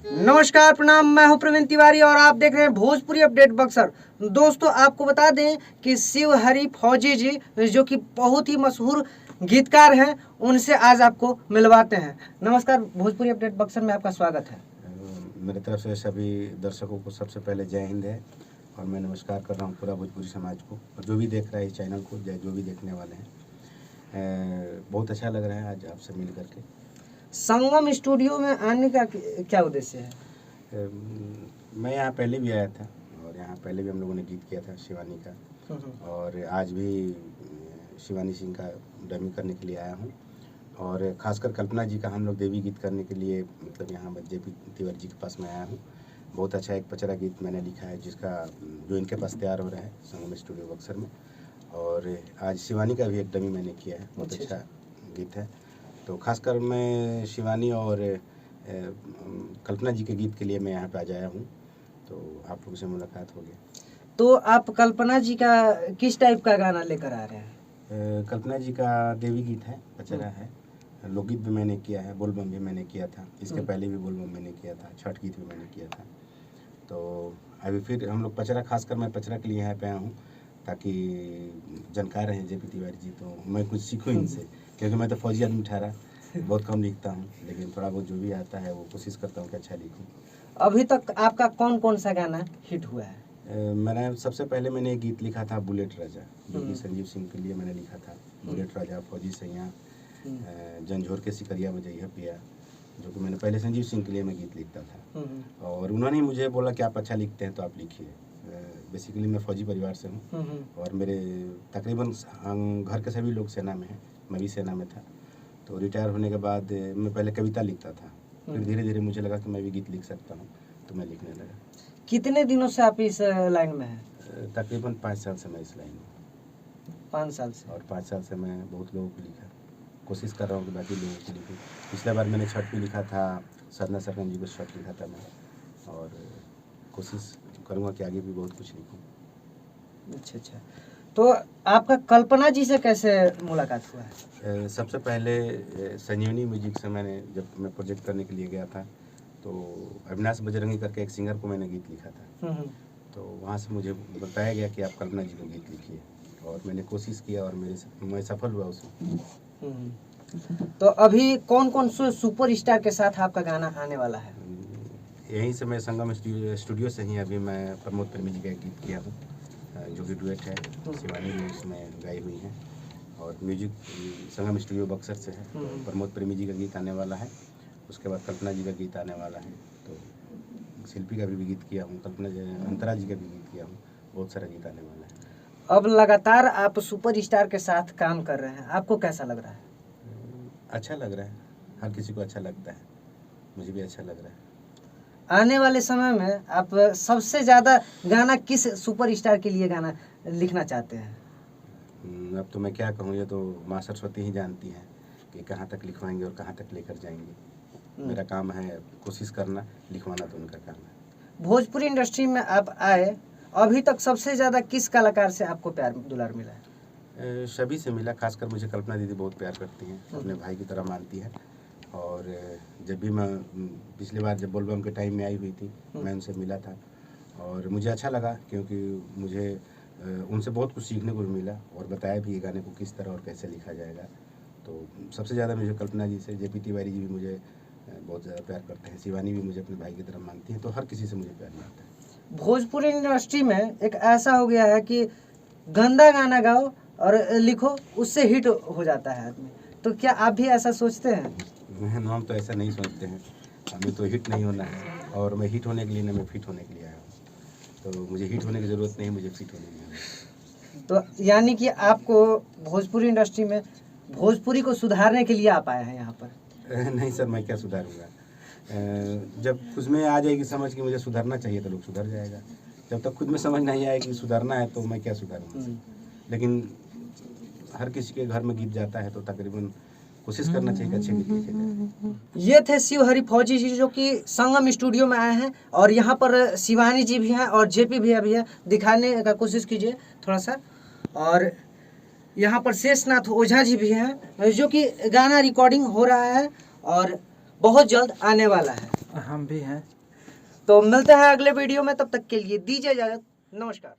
नमस्कार, प्रणाम। मैं हूं प्रवीण तिवारी और आप देख रहे हैं भोजपुरी अपडेट बक्सर। दोस्तों, आपको बता दें कि शिव हरि फौजी जी जो कि बहुत ही मशहूर गीतकार हैं, उनसे आज आपको मिलवाते हैं। नमस्कार, भोजपुरी अपडेट बक्सर में आपका स्वागत है। मेरी तरफ से सभी दर्शकों को सबसे पहले जय हिंद है और मैं नमस्कार कर रहा हूँ पूरा भोजपुरी समाज को और जो भी देख रहा है इस चैनल को, जो भी देखने वाले हैं। बहुत अच्छा लग रहा है आज आपसे मिल करके। संगम स्टूडियो में आने का क्या उद्देश्य है? मैं यहाँ पहले भी आया था और यहाँ पहले भी हम लोगों ने गीत किया था शिवानी का, और आज भी शिवानी सिंह का डमी करने के लिए आया हूँ। और ख़ासकर कल्पना जी का हम लोग देवी गीत करने के लिए मतलब यहाँ जेपी तिवारी जी के पास में आया हूँ। बहुत अच्छा एक पचरा गीत मैंने लिखा है जिसका जो इनके पास तैयार हो रहा है संगम स्टूडियो बक्सर में। और आज शिवानी का भी एक डमी मैंने किया है, बहुत अच्छा गीत है। तो खासकर मैं शिवानी और कल्पना जी के गीत के लिए मैं यहाँ पे आ जाया हूँ, तो आप लोगों से मुलाकात हो गई। तो आप कल्पना जी का किस टाइप का गाना लेकर आ रहे हैं? कल्पना जी का देवी गीत है, पचरा है, लोकगीत भी मैंने किया है, बोलबम भी मैंने किया था, इसके पहले भी बोलबम मैंने किया था, छठ गीत भी मैंने किया था। तो अभी फिर हम लोग पचरा, खासकर मैं पचरा के लिए यहाँ पे आया हूँ ताकि जानकार हैं जेपी तिवारी जी, तो मैं कुछ सीखूँ इनसे, क्योंकि मैं तो फौजी आदमी ठहरा, बहुत कम लिखता हूँ, लेकिन थोड़ा बहुत जो भी आता है वो कोशिश करता हूँ कि अच्छा लिखूँ। अभी तक आपका कौन कौन सा गाना हिट हुआ है? मैंने सबसे पहले मैंने एक गीत लिखा था बुलेट राजा, जो कि संजीव सिंह के लिए मैंने लिखा था। बुलेट राजा, फौजी सैया, जंझोर के सिकरिया बजैया पिया, जो कि मैंने पहले संजीव सिंह के लिए मैं गीत लिखता था। और उन्होंने मुझे बोला कि आप अच्छा लिखते हैं तो आप लिखिए। बेसिकली मैं फौजी परिवार से हूँ और मेरे तकरीबन घर के सभी लोग सेना में हैं, मैं भी सेना में था। तो रिटायर होने के बाद मैं पहले कविता लिखता था, फिर धीरे धीरे मुझे लगा कि मैं भी गीत लिख सकता हूँ, तो मैं लिखने लगा। कितने दिनों से आप इस लाइन में हैं? तकरीबन 5 साल से मैं इस लाइन में। 5 साल से। और 5 साल से मैं बहुत लोगों को लिखा, कोशिश कर रहा हूँ कि बाकी लोगों को लिखूँ। पिछले बार मैंने छठ भी लिखा था, सरना सरगम जी को छठ लिखा था मैं, और कोशिश करूँगा कि आगे भी बहुत कुछ लिखूँ। अच्छा। तो आपका कल्पना जी से कैसे मुलाकात हुआ है? सबसे पहले संजीवनी म्यूजिक से मैंने, जब मैं प्रोजेक्ट करने के लिए गया था, तो अविनाश बजरंगी करके एक सिंगर को मैंने गीत लिखा था। तो वहाँ से मुझे बताया गया कि आप कल्पना जी को गीत लिखिए, और मैंने कोशिश किया और मैं सफल हुआ उसमें। तो अभी कौन कौन से सुपर स्टार के साथ आपका गाना आने वाला है? यहीं से मैं संगम स्टूडियो से ही अभी मैं प्रमोद प्रेमी जी का एक गीत किया हूँ, जो कि डुएट है, शिवानी भी उसमें गाई हुई है, और म्यूजिक संगम स्टूडियो बक्सर से है। तो प्रमोद प्रेमी जी का गीत आने वाला है, उसके बाद कल्पना जी का गीत आने वाला है। तो शिल्पी का भी गीत किया हूँ, कल्पना जी, अंतरा जी का भी गीत किया हूँ, बहुत सारा गीत आने वाला है। अब लगातार आप सुपर स्टार के साथ काम कर रहे हैं, आपको कैसा लग रहा है? अच्छा लग रहा है, हर किसी को अच्छा लगता है, मुझे भी अच्छा लग रहा है। आने वाले समय में आप सबसे ज़्यादा गाना किस सुपर स्टार के लिए गाना लिखना चाहते हैं? अब तो मैं क्या कहूँ, ये तो माँ सरस्वती ही जानती हैं कि कहाँ तक लिखवाएंगे और कहाँ तक लेकर जाएंगे। मेरा काम है कोशिश करना, लिखवाना तो उनका काम है। भोजपुरी इंडस्ट्री में आप आए, अभी तक सबसे ज़्यादा किस कलाकार से आपको प्यार दुलार मिला है? सभी से मिला, खासकर मुझे कल्पना दीदी बहुत प्यार करती हैं, अपने भाई की तरह मानती है। और जब भी मैं पिछली बार जब बोलबम के टाइम में आई हुई थी, मैं उनसे मिला था और मुझे अच्छा लगा, क्योंकि मुझे उनसे बहुत कुछ सीखने को मिला और बताया भी ये गाने को किस तरह और कैसे लिखा जाएगा। तो सबसे ज़्यादा मुझे कल्पना जी से, जेपी तिवारी जी भी मुझे बहुत ज़्यादा प्यार करते हैं, शिवानी भी मुझे अपने भाई की तरह मानती है, तो हर किसी से मुझे प्यार मिलता है। भोजपुरी इंडस्ट्री में एक ऐसा हो गया है कि गंदा गाना गाओ और लिखो, उससे हिट हो जाता है आदमी। तो क्या आप भी ऐसा सोचते हैं? हम तो ऐसा नहीं सोचते हैं, हमें तो हिट नहीं होना है, और मैं हिट होने के लिए नहीं, मैं फिट होने के लिए आया हूँ। तो मुझे हिट होने की ज़रूरत नहीं, मुझे फिट होने की ज़रूरत। तो यानी कि आपको भोजपुरी इंडस्ट्री में भोजपुरी को सुधारने के लिए आप आए हैं यहाँ पर? नहीं सर, मैं क्या सुधारूंगा। जब खुद में आ जाएगी समझ कि मुझे सुधरना चाहिए तो लोग सुधर जाएगा। जब तक खुद में समझ नहीं आएगी सुधारना है तो मैं क्या सुधारूंगा। लेकिन हर किसी के घर में गीत जाता है तो तकरीबन कोशिश करना चाहिए कि अच्छे गीत लिखे जाए। ये थे शिव हरि फौजी जी जो कि संगम स्टूडियो में आए हैं, और यहाँ पर शिवानी जी भी हैं और जेपी भैया भी है। दिखाने का कोशिश कीजिए थोड़ा सा। और यहाँ पर शेषनाथ ओझा जी भी हैं जो कि गाना रिकॉर्डिंग हो रहा है, और बहुत जल्द आने वाला है। हम भी हैं। तो मिलते हैं अगले वीडियो में, तब तक के लिए दीजिए इजाजत, नमस्कार।